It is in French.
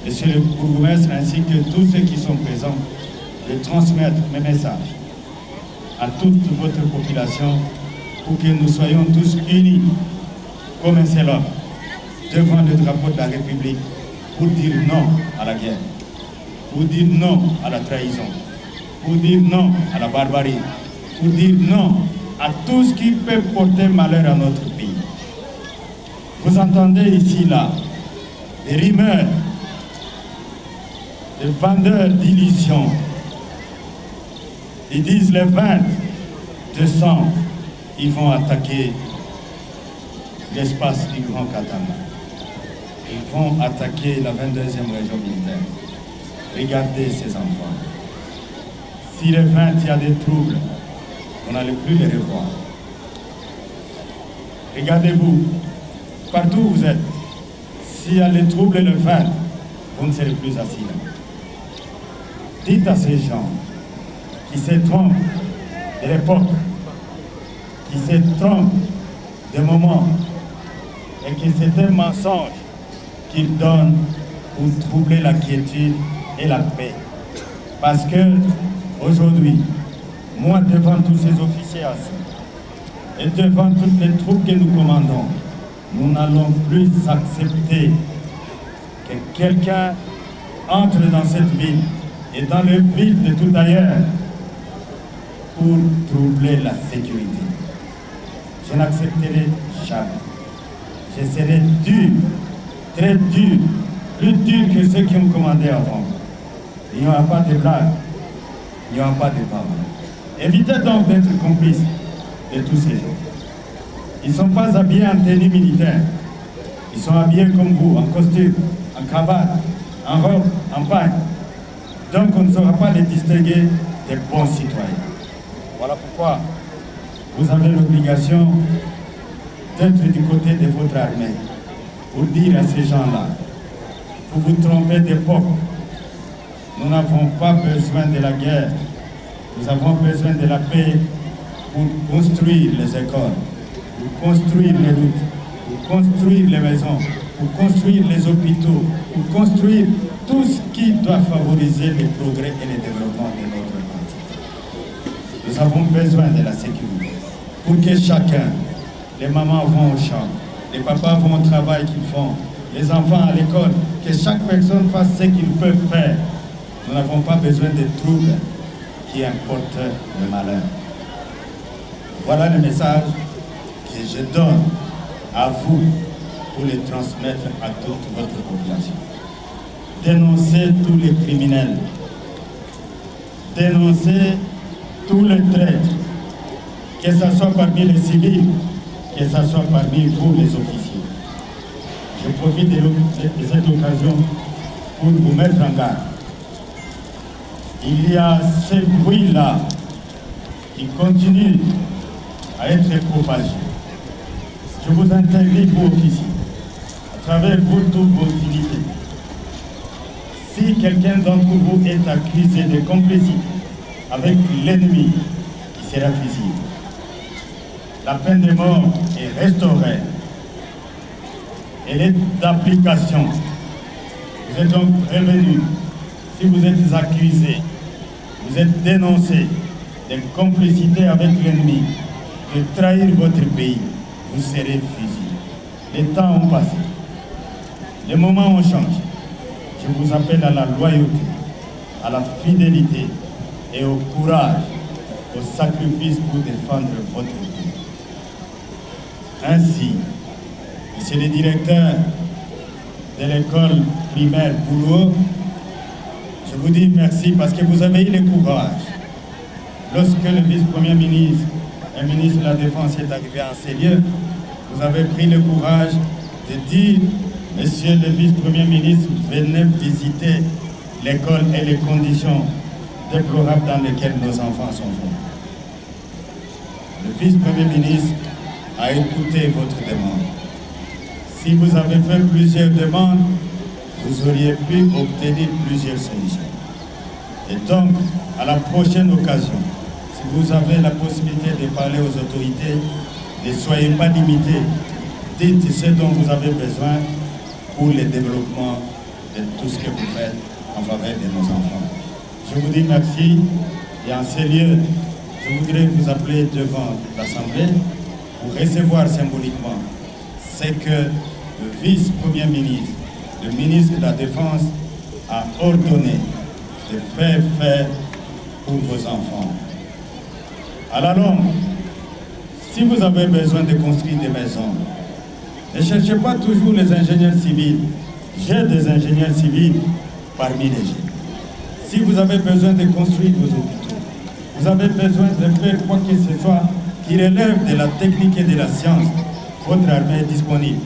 Monsieur le bourgmestre ainsi que tous ceux qui sont présents, de transmettre mes messages à toute votre population pour que nous soyons tous unis comme un seul homme devant le drapeau de la République pour dire non à la guerre, pour dire non à la trahison, pour dire non à la barbarie, pour dire non à tout ce qui peut porter malheur à notre pays. Vous entendez ici, là, des rumeurs, des vendeurs d'illusions. Ils disent le 20 décembre, ils vont attaquer l'espace du Grand Katanga. Ils vont attaquer la 22e région militaire. Regardez ces enfants. Si le 20, il y a des troubles, on n'allait plus les revoir. Regardez-vous, partout où vous êtes, s'il y a des troubles le 20, vous ne serez plus assis là. Dites à ces gens qui se trompent de l'époque, qui se trompent des moments, et que c'est un mensonge qu'ils donnent pour troubler la quiétude et la paix. Parce que aujourd'hui, moi devant tous ces officiers assis, et devant toutes les troupes que nous commandons, nous n'allons plus accepter que quelqu'un entre dans cette ville et dans les villes de tout ailleurs pour troubler la sécurité. Je n'accepterai jamais. Je serai dur, très dur, plus dur que ceux qui ont commandé avant. Il n'y aura pas de blague, il n'y aura pas de parole. Évitez donc d'être complices de tous ces gens. Ils ne sont pas habillés en tenue militaire. Ils sont habillés comme vous, en costume, en cravate, en robe, en pagne. Donc on ne saura pas les distinguer des bons citoyens. Voilà pourquoi vous avez l'obligation d'être du côté de votre armée pour dire à ces gens-là, vous vous trompez d'époque. Nous n'avons pas besoin de la guerre. Nous avons besoin de la paix pour construire les écoles, pour construire les routes, pour construire les maisons, pour construire les hôpitaux, pour construire tout ce qui doit favoriser le progrès et le développement de notre pays. Nous avons besoin de la sécurité pour que chacun, les mamans vont au champ, les papas vont au travail qu'ils font, les enfants à l'école, que chaque personne fasse ce qu'il peut faire. Nous n'avons pas besoin de troubles qui importent le malheur. Voilà le message que je donne à vous pour le transmettre à toute votre population. Dénoncez tous les criminels. Dénoncez tous les traîtres, que ce soit parmi les civils, que ce soit parmi vous les officiers. Je profite de cette occasion pour vous mettre en garde. Il y a ce bruit-là qui continue à être propagé. Je vous interdis, vous officiers, à travers vous toutes vos unités. Si quelqu'un d'entre vous est accusé de complicité avec l'ennemi, il sera fusillé. La peine de mort est restaurée. Elle est d'application. Vous êtes donc prévenus. Si vous êtes accusé, vous êtes dénoncé de complicité avec l'ennemi, de trahir votre pays, vous serez fusillé. Les temps ont passé. Les moments ont changé. Je vous appelle à la loyauté, à la fidélité et au courage, au sacrifice pour défendre votre pays. Ainsi, Monsieur le directeur de l'école primaire Boulouo, je vous dis merci parce que vous avez eu le courage. Lorsque le vice-premier ministre et ministre de la Défense est arrivé en ces lieux, vous avez pris le courage de dire, Monsieur le vice-premier ministre, venez visiter l'école et les conditions déplorables dans lesquelles nos enfants sont formés. Le vice-premier ministre a écouté votre demande. Si vous avez fait plusieurs demandes, vous auriez pu obtenir plusieurs solutions. Et donc, à la prochaine occasion, si vous avez la possibilité de parler aux autorités, ne soyez pas limités. Dites ce dont vous avez besoin pour le développement de tout. tout ce que vous faites en faveur de nos enfants. Je vous dis merci et en ces lieux, je voudrais vous appeler devant l'Assemblée pour recevoir symboliquement ce que le vice-premier ministre, le ministre de la Défense, a ordonné de faire pour vos enfants. À la longue, si vous avez besoin de construire des maisons, ne cherchez pas toujours les ingénieurs civils. J'ai des ingénieurs civils parmi les jeunes. Si vous avez besoin de construire vos hôpitaux, vous avez besoin de faire quoi que ce soit qui relève de la technique et de la science, votre armée est disponible.